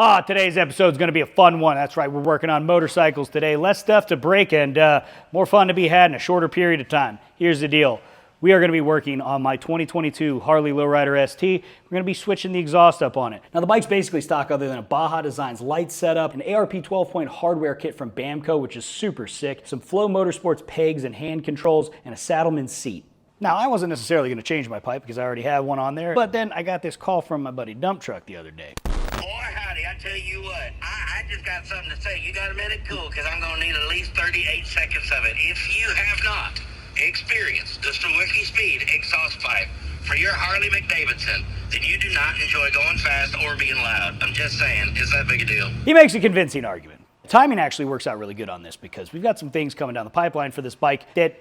Today's episode is going to be a fun one. That's right, we're working on motorcycles today. Less stuff to break and more fun to be had in a shorter period of time. Here's the deal. We are going to be working on my 2022 Harley Lowrider ST. We're going to be switching the exhaust up on it. Now the bike's basically stock other than a Baja Designs light setup, an ARP 12-point hardware kit from Bamco, which is super sick, some Flow Motorsports pegs and hand controls, and a Saddleman seat. Now, I wasn't necessarily going to change my pipe because I already have one on there, but then I got this call from my buddy Dump Truck the other day. Boy, howdy, I tell you what, I just got something to say. You got a minute? Cool, because I'm going to need at least 38 seconds of it. If you have not experienced the Sawicki Speed exhaust pipe for your Harley McDavidson, then you do not enjoy going fast or being loud. I'm just saying, is that big a deal? He makes a convincing argument. The timing actually works out really good on this because we've got some things coming down the pipeline for this bike that,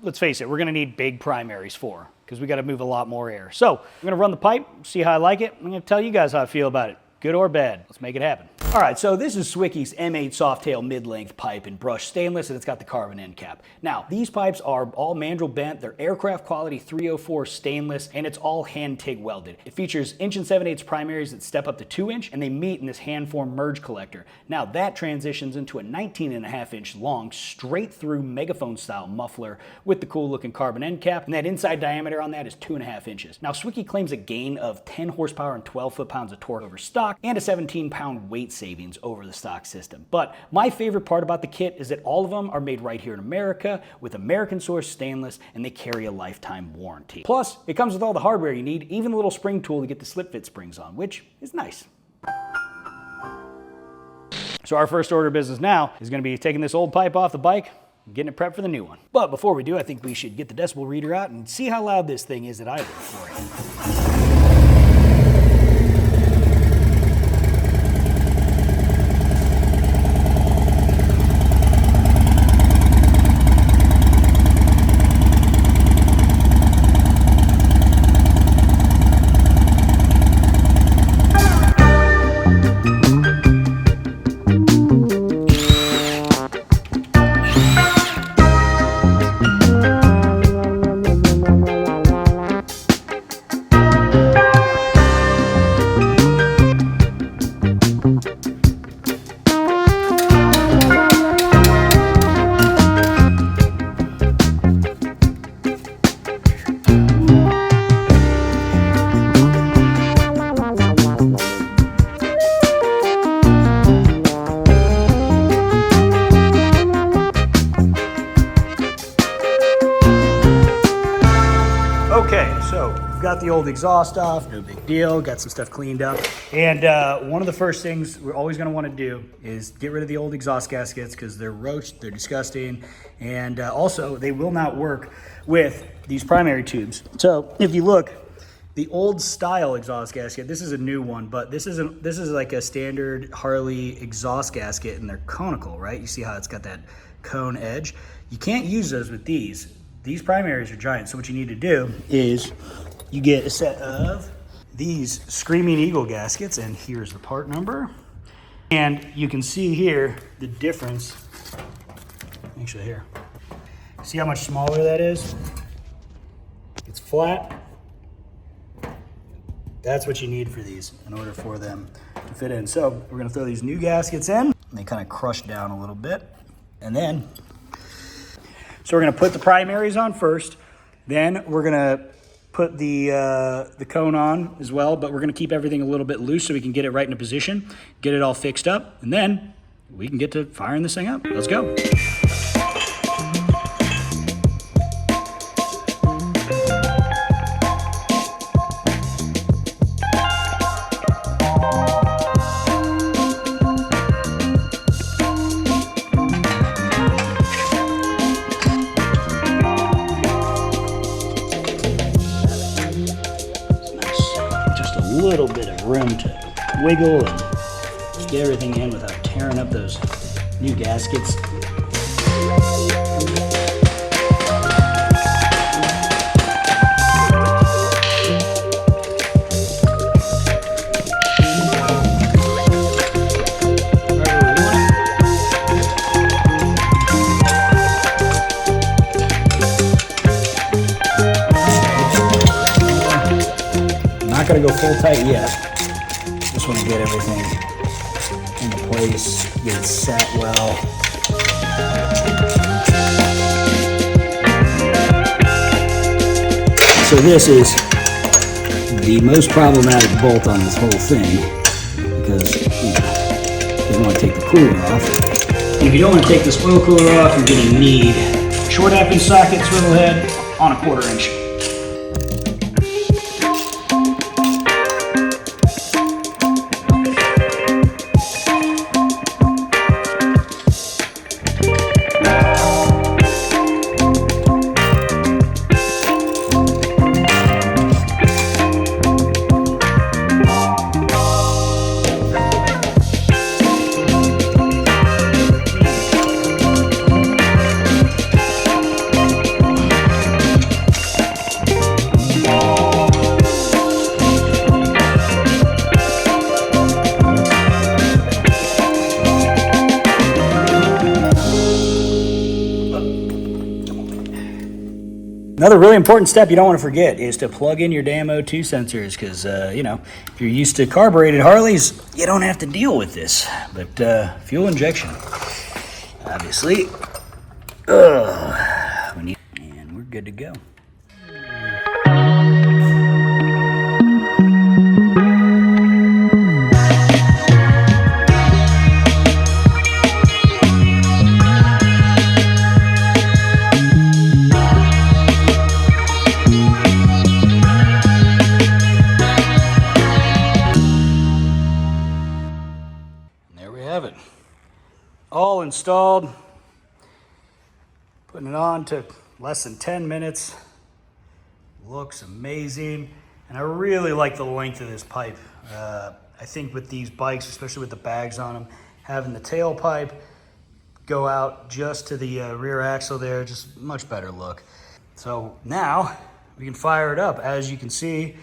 let's face it, we're going to need big primaries for because we got to move a lot more air. So I'm going to run the pipe, see how I like it. I'm going to tell you guys how I feel about it, good or bad. Let's make it happen. All right, so this is Sawicki's M8 Softail mid-length pipe in brushed stainless, and it's got the carbon end cap. Now, these pipes are all mandrel bent. They're aircraft quality 304 stainless, and it's all hand TIG welded. It features 1 7/8 primaries that step up to 2 inch, and they meet in this hand form merge collector. Now, that transitions into a 19.5 inch long, straight through megaphone style muffler with the cool looking carbon end cap, and that inside diameter on that is 2.5 inches. Now, Sawicki claims a gain of 10 horsepower and 12 foot-pounds of torque over stock, and a 17-pound weight savings over the stock system. But my favorite part about the kit is that all of them are made right here in America with American sourced stainless, and they carry a lifetime warranty. Plus, it comes with all the hardware you need, even the little spring tool to get the slip fit springs on, which is nice. So our first order of business now is going to be taking this old pipe off the bike and getting it prepped for the new one. But before we do, I think we should get the decibel reader out and see how loud this thing is at idle for you. Got the old exhaust off, no big deal, got some stuff cleaned up. And one of the first things we're always gonna wanna do is get rid of the old exhaust gaskets because they're roached, they're disgusting, and also they will not work with these primary tubes. So if you look, the old style exhaust gasket, this is a new one, but this is like a standard Harley exhaust gasket and they're conical, right? You see how it's got that cone edge? You can't use those with these. These primaries are giant, so what you need to do is you get a set of these Screaming Eagle gaskets, and here's the part number. And you can see here the difference. Actually, here. See how much smaller that is? It's flat. That's what you need for these in order for them to fit in. So we're gonna throw these new gaskets in. They kind of crush down a little bit. And then, so we're gonna put the primaries on first. Then we're gonna put the cone on as well, but we're gonna keep everything a little bit loose so we can get it right in a position, get it all fixed up, and then we can get to firing this thing up. Let's go. Little bit of room to wiggle and just get everything in without tearing up those new gaskets. Not gonna go full tight yet. Just want to get everything place, get it set well. So this is the most problematic bolt on this whole thing because you don't want to take the cooler off. If you don't want to take the spoil cooler off, you're going to need short half-inch socket, swivel head on a 1/4 inch. Another really important step you don't want to forget is to plug in your damn O2 sensors because, you know, if you're used to carbureted Harleys, you don't have to deal with this. But fuel injection, obviously, and we're good to go. All installed, putting it on took less than 10 minutes. Looks amazing, and I really like the length of this pipe. I think with these bikes, especially with the bags on them, having the tailpipe go out just to the rear axle there, just much better look. So now we can fire it up. As you can see,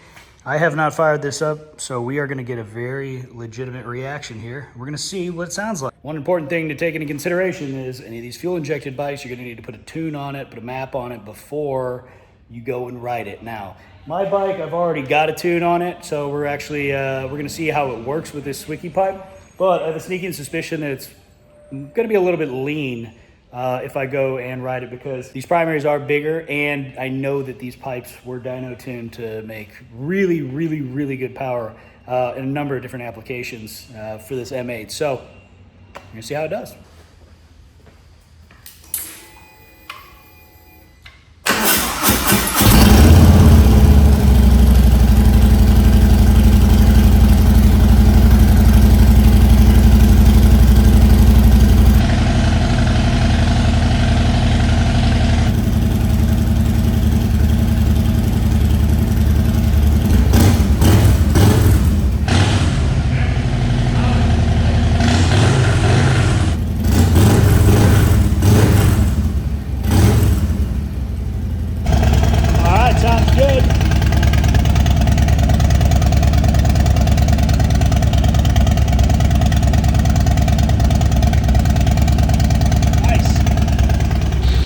I have not fired this up, so we are gonna get a very legitimate reaction here. We're gonna see what it sounds like. One important thing to take into consideration is any of these fuel injected bikes, you're gonna need to put a tune on it, put a map on it before you go and ride it. Now, my bike, I've already got a tune on it, so we're actually, we're gonna see how it works with this Sawicki pipe, but I have a sneaking suspicion that it's gonna be a little bit lean if I go and ride it because these primaries are bigger, and I know that these pipes were dyno tuned to make really, really, really good power in a number of different applications for this M8. So we're gonna see how it does.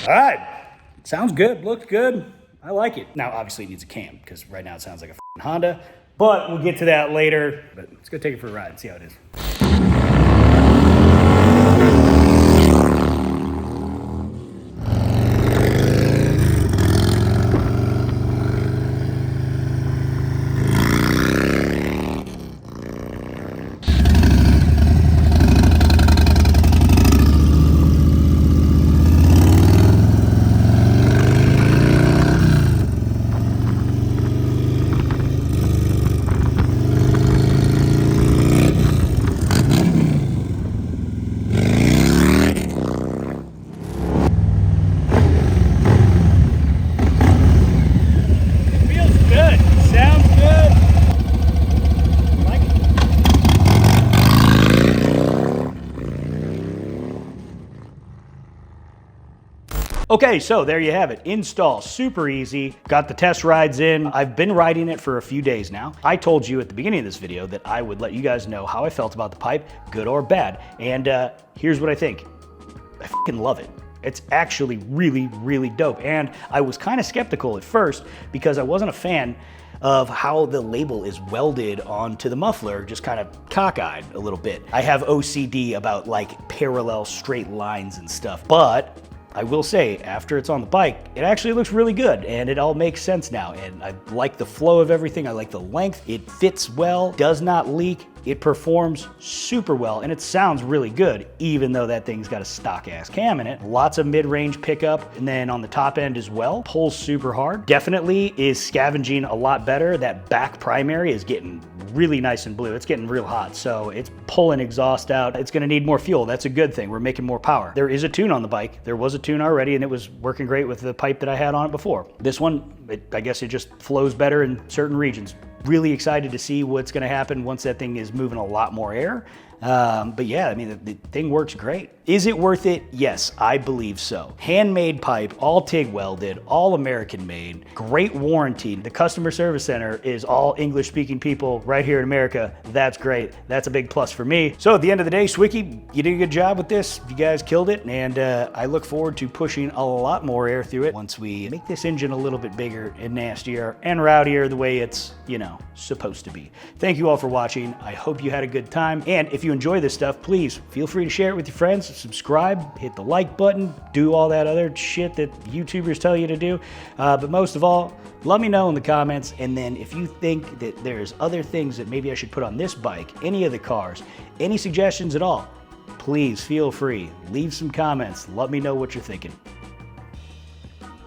All right, sounds good, looks good. I like it. Now, obviously it needs a cam because right now it sounds like a f***ing Honda, but we'll get to that later. But let's go take it for a ride and see how it is. Okay, so there you have it. Install, super easy. Got the test rides in. I've been riding it for a few days now. I told you at the beginning of this video that I would let you guys know how I felt about the pipe, good or bad. And here's what I think. I fucking love it. It's actually really, really dope. And I was kind of skeptical at first because I wasn't a fan of how the label is welded onto the muffler, just kind of cockeyed a little bit. I have OCD about like parallel straight lines and stuff, but I will say, after it's on the bike, it actually looks really good and it all makes sense now. And I like the flow of everything. I like the length. It fits well, does not leak. It performs super well and it sounds really good, even though that thing's got a stock ass cam in it. Lots of mid-range pickup, and then on the top end as well, pulls super hard. Definitely is scavenging a lot better. That back primary is getting really nice and blue. It's getting real hot, so it's pulling exhaust out. It's gonna need more fuel. That's a good thing. We're making more power. There is a tune on the bike. There was a tune already and it was working great with the pipe that I had on it before. This one, I guess it just flows better in certain regions. Really excited to see what's going to happen once that thing is moving a lot more air. But yeah, I mean, the thing works great. Is it worth it? Yes, I believe so. Handmade pipe, all TIG welded, all American made, great warranty. The customer service center is all English speaking people right here in America. That's great. That's a big plus for me. So at the end of the day, Sawicki, you did a good job with this. You guys killed it. And I look forward to pushing a lot more air through it once we make this engine a little bit bigger and nastier and rowdier the way it's, you know, supposed to be. Thank you all for watching. I hope you had a good time. And if you enjoy this stuff, please feel free to share it with your friends, subscribe, hit the like button, do all that other shit that YouTubers tell you to do. But most of all, let me know in the comments. And then if you think that there's other things that maybe I should put on this bike, any of the cars, any suggestions at all, please feel free. Leave some comments. Let me know what you're thinking.